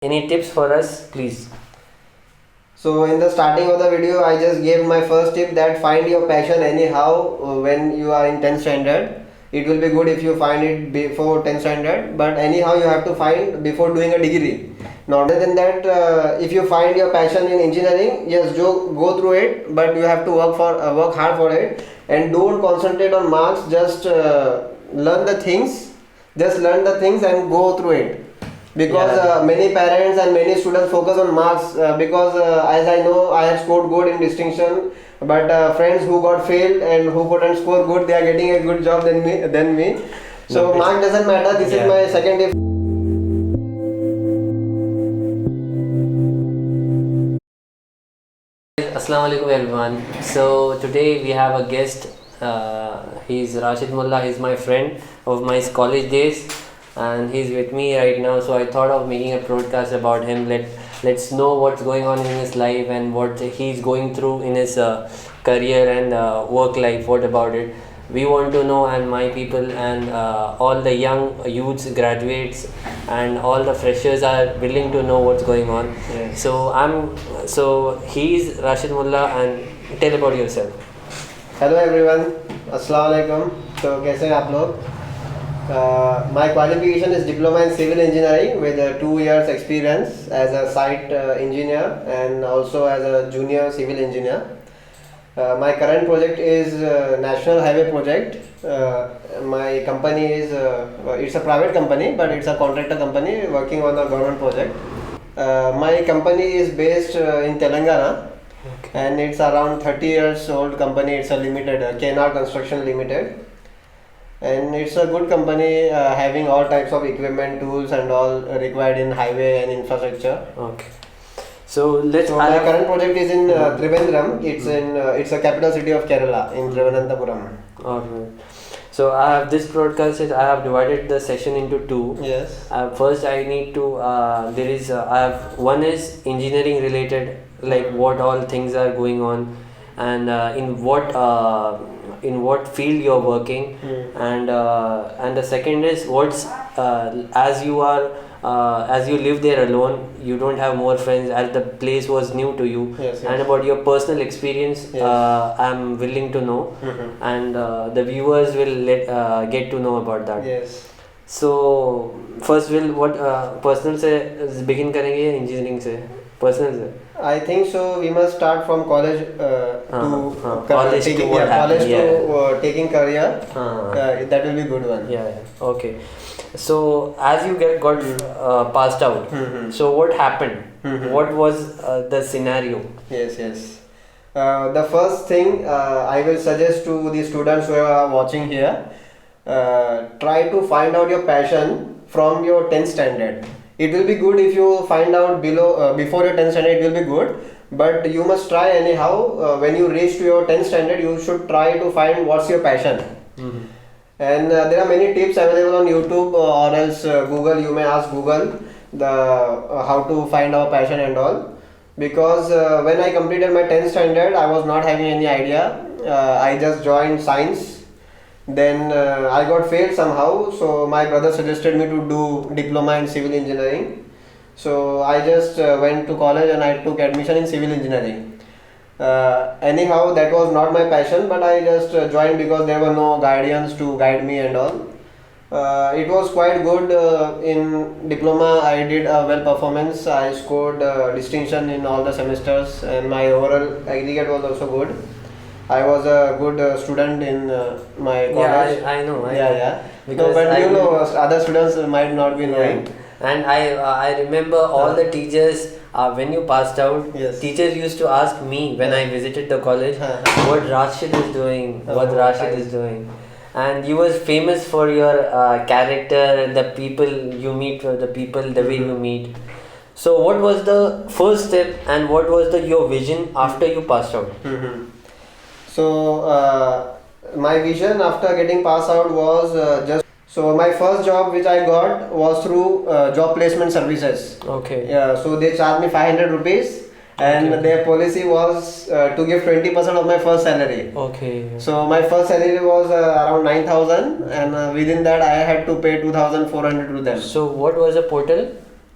Any tips for us, please? So in the starting of the video, I just gave my first tip that find your passion anyhow when you are in 10th standard. It will be good if you find it before 10th standard, but anyhow you have to find before doing a degree. Not other than that, if you find your passion in engineering, yes, go through it, but you have to work hard for it, and don't concentrate on marks. Just learn the things, and go through it, because Yeah. many parents and many students focus on marks, because as I know, I have scored good in distinction, but friends who got failed and who couldn't score good, they are getting a good job than me. So No, mark doesn't matter. This is yeah. my second tip. Assalamu alaikum everyone. So today we have a guest. He's Rashid Mulla. He's my friend of my college days, and he's with me right now. So I thought of making a broadcast about him. Let's know what's going on in his life and what he's going through in his career and work life. What about it? We want to know, and my people and all the young youths, graduates, and all the freshers are willing to know what's going on. Yes. So he's Rashid Mullah, and tell about yourself. Hello everyone. Assalamu alaikum. So कैसे हैं आप लोग? My qualification is diploma in civil engineering with 2 years experience as a site engineer and also as a junior civil engineer. My current project is national highway project. My company is it's a private company, but it's a contractor company working on a government project. My company is based in Telangana, and it's around 30 years old company. It's a limited KNR Construction Limited, and it's a good company having all types of equipment, tools, and all required in highway and infrastructure. Okay. So let's. So my current project is in Trivandrum. It's a capital city of Kerala in Trivandrum. Alright. So I have this broadcast. I have divided the session into two. Yes. First, I need to. There is. I have one is engineering related, like what all things are going on, and in what field you're working, and the second is what's as you are. As you live there alone, you don't have more friends, as the place was new to you. Yes, yes. And about your personal experience, Yes. I'm willing to know, and the viewers will get to know about that. Yes. So first will what personal से begin करेंगे या engineering से? Personal से. I think so. We must start from college College to taking, what happened, to taking career. That will be good one. Yeah. Okay. So as you got passed out, so what happened? What was the scenario? Yes. The first thing I will suggest to the students who are watching here, try to find out your passion from your 10th standard. It will be good if you find out before your 10th standard. It will be good, but you must try anyhow. When you reach to your 10th standard, you should try to find what's your passion. And there are many tips available on YouTube or else Google. You may ask Google the how to find our passion and all. Because when I completed my 10th standard, I was not having any idea. I just joined science. Then I got failed somehow. So my brother suggested me to do diploma in civil engineering. So I just went to college and I took admission in civil engineering. Anyhow, that was not my passion, but I just joined because there were no guardians to guide me and all. It was quite good. In diploma, I did a well performance. I scored distinction in all the semesters, and my overall aggregate was also good. I was a good student in my college. Yeah, I know. Yeah. Because No, but you know, other students might not be knowing. And I remember all the teachers when you passed out. Yes. Teachers used to ask me when I visited the college what Rashid is doing, what Rashid is doing, and you was famous for your character, the people you meet, the way you meet. So what was the first step, and what was your vision after you passed out? So my vision after getting passed out was just. So my first job which I got was through job placement services. Okay. Yeah. So they charged me 500 rupees, and their policy was to give 20% of my first salary. Okay. So my first salary was around 9,000, and within that I had to pay 2,400 to them. So what was the portal?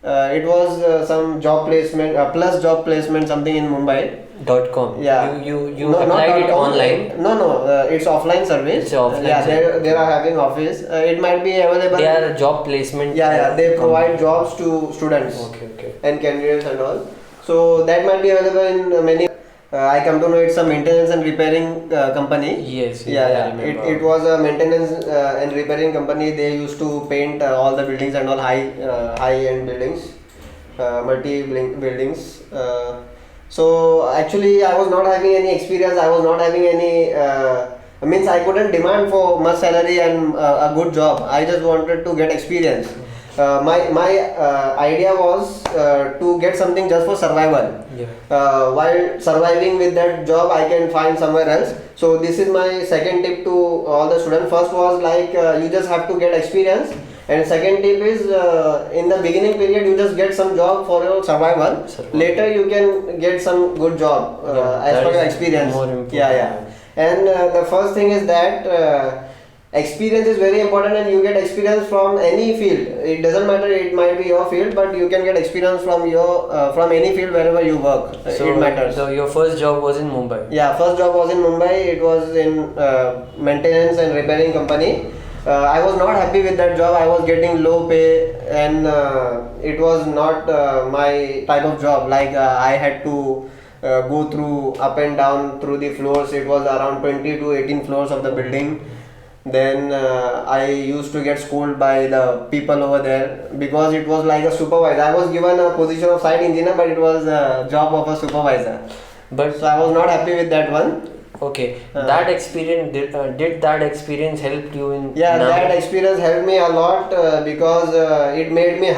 It was some job placement, plus job placement, something in Mumbai. .com. Yeah. You No, not applied it .com. online. No, no, it's offline service. It's offline Yeah, service. they are having office. It might be available. They are a job placement. Yeah, yeah. They company. provide jobs to students Okay. and candidates and all. So that might be available in many. I come to know it's a maintenance and repairing company. Yes. Yeah, I yeah. remember. It was a maintenance and repairing company. They used to paint all the buildings and all high end buildings, multi buildings. So actually, I was not having any experience. I was not having any. Means I couldn't demand for much salary and a good job. I just wanted to get experience. My idea was to get something just for survival. Yeah. While surviving with that job, I can find somewhere else. So this is my second tip to all the students. First was like you just have to get experience, and second tip is in the beginning period you just get some job for your survival. Later you can get some good job as per your experience. More important. Yeah. And the first thing is that. Experience is very important, and you get experience from any field. It doesn't matter, it might be your field, but you can get experience from your from any field wherever you work. So it matters. So your first job was in Mumbai. Yeah, first job was in Mumbai. It was in maintenance and repairing company. I was not happy with that job. I was getting low pay, and it was not my type of job. Like I had to go through up and down through the floors. It was around 20 to 18 floors of the building. Then I used to get scolded by the people over there because it was like a supervisor. I was given a position of site engineer, but it was a job of a supervisor. But So I was not happy with that one. okay, that experience did that experience help you in? Yeah, now? that experience helped me a lot because it made me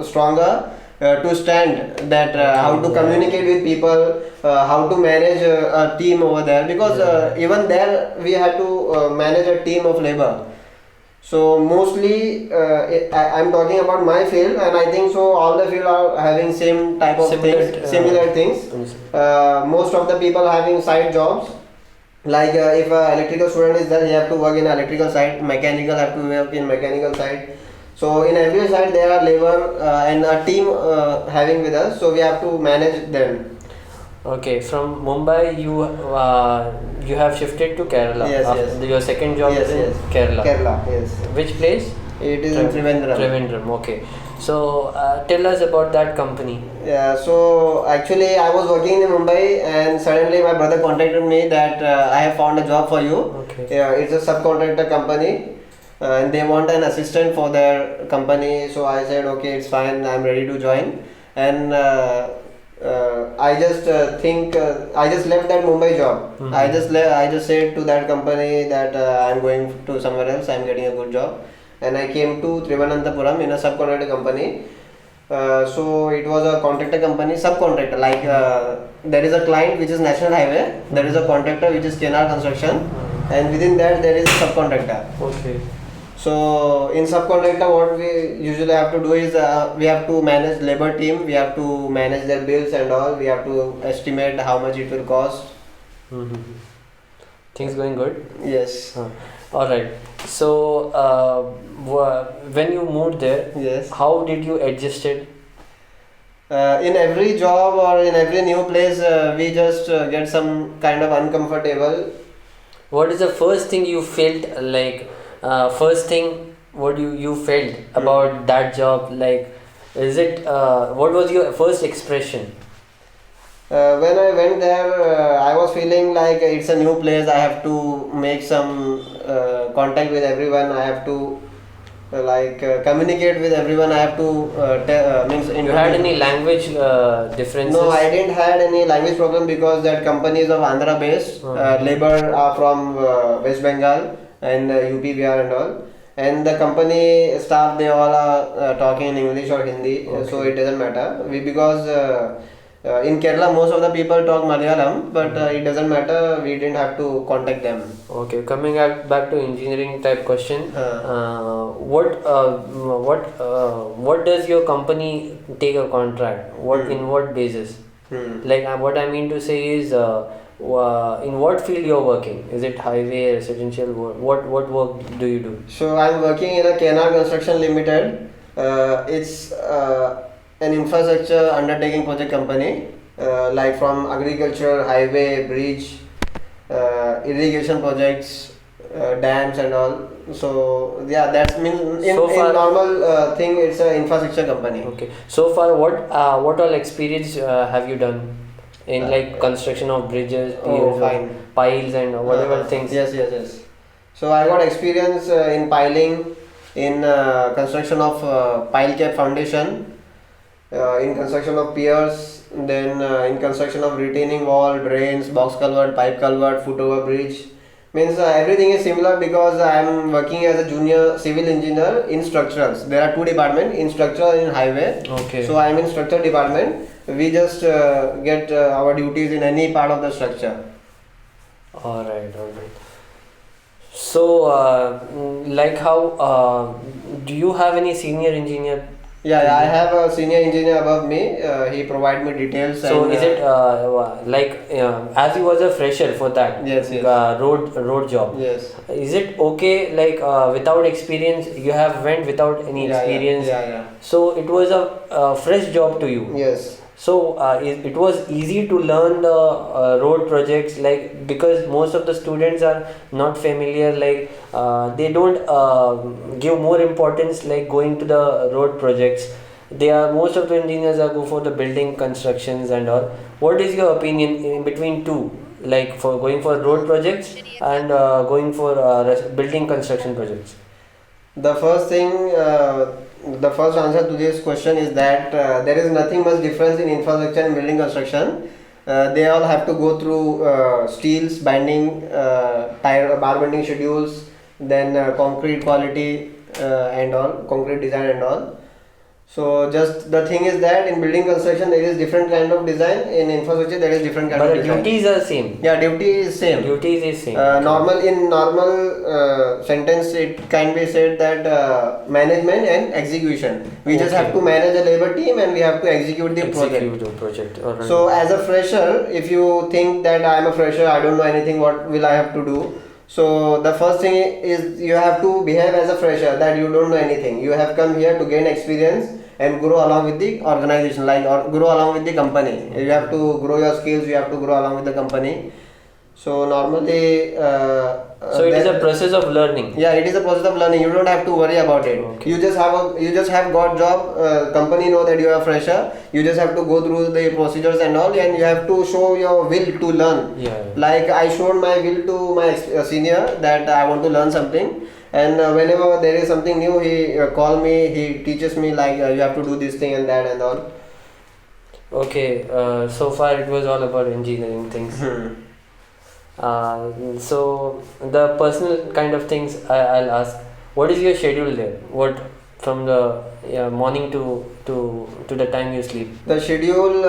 stronger to stand that how to communicate with people, how to manage a team over there, because even there we had to manage a team of labor. So mostly I'm talking about my field, and I think so all the field are having same type of similar things. Most of the people having side jobs. Like if an electrical student is there, he have to work in electrical side. Mechanical have to work in mechanical side. So in every side there are labor and a team having with us. So we have to manage them. Okay, from Mumbai you have shifted to Kerala. Yes. Your second job is in Kerala. Kerala, yes. Which place? It is in Trivandrum. Trivandrum. Okay. So tell us about that company. Yeah, so actually I was working in Mumbai, and suddenly my brother contacted me that I have found a job for you. Okay. Yeah, it's a subcontractor company. And they want an assistant for their company. So I said okay, it's fine, I'm ready to join. And I just I just left that Mumbai job. I just said to that company that I'm going to somewhere else, I'm getting a good job, and I came to Thiruvananthapuram in a subcontractor company. So it was a contractor company, subcontractor, like there is a client which is National Highway, there is a contractor which is KNR Construction, and within that there is a subcontractor. Okay. So in subcontractor, what we usually have to do is we have to manage labor team, we have to manage their bills and all, we have to estimate how much it will cost. Things going good? Yes. All right. So when you moved there, Yes. how did you adjust it? In every job or in every new place, we just get some kind of uncomfortable. What is the first thing you felt like? First thing, what you felt about that job? Like, is it? What was your first expression? When I went there, I was feeling like it's a new place. I have to make some contact with everyone. I have to communicate with everyone. I have to means. You had any language differences? No, I didn't had any language problem because that company is of Andhra based. Labor are from West Bengal and UP, Bihar and all. And the company staff, they all are talking in English or Hindi, so it doesn't matter. Because in Kerala most of the people talk Malayalam, but it doesn't matter. We didn't have to contact them. Okay, coming back to engineering type question. What does your company take a contract? In what basis? Like what I mean to say is, in what field you're working? Is it highway, residential? What work do you do? So I'm working in a KNR Construction Limited. It's an infrastructure undertaking project company, like from agriculture, highway, bridge, irrigation projects, dams and all. So yeah, that's mean So in far- normal thing it's an infrastructure company. Okay. So far, what all experience have you done in like construction of bridges, Oh, piers, or fine. piles, and whatever things? Yes, yes, yes. So I got experience in piling, in construction of pile cap foundation, in construction of piers, then in construction of retaining wall, drains, box culvert, pipe culvert, foot over bridge. Means everything is similar because I am working as a junior civil engineer in structurals. There are two departments, in structural and in highway. Okay. So I am in structural department. We just get our duties in any part of the structure. All right. All right. So, like how do you have any senior engineer? Yeah, yeah, I have a senior engineer above me. He provide me details. So and, is it like as you was a fresher for that Yes, yes. road job? Yes. Is it okay like without experience you have went without any Yeah, experience? Yeah, yeah. So it was a fresh job to you. Yes. So it was easy to learn the road projects like because most of the students are not familiar like they don't give more importance like going to the road projects. They are most of the engineers are go for the building constructions and all. What is your opinion in between two? Like for going for road projects and going for building construction projects. The first thing, the first answer to this question is that there is nothing much difference in infrastructure and building construction. They all have to go through steels, binding, tire, bar bending schedules, then concrete quality and all, concrete design and all. So just the thing is that in building construction there is different kind of design. In infrastructure there is different kind But of the design. duties are same. Yeah, duty is same. Duties is same. Normal in normal sentence it can be said that management and execution. We just Okay. have to manage a labor team and we have to execute the project. Execute the project. Alright. So as a fresher, if you think that I am a fresher, I don't know anything, what will I have to do? So the first thing is you have to behave as a fresher that you don't know anything. You have come here to gain experience and grow along with the organization, like or grow along with the company. You have to grow your skills. You have to grow along with the company. So normally, so it is a process of learning. yeah, it is a process of learning. You don't have to worry about it. Okay. You just have got job. Company know that you are fresher. You just have to go through the procedures and all, and you have to show your will to learn. Yeah. Like I showed my will to my senior that I want to learn something, and whenever there is something new, he call me. He teaches me like you have to do this thing and that and all. Okay. So far it was all about engineering things. So the personal kind of things I'll ask. What is your schedule there? What from the morning to the time you sleep? The schedule.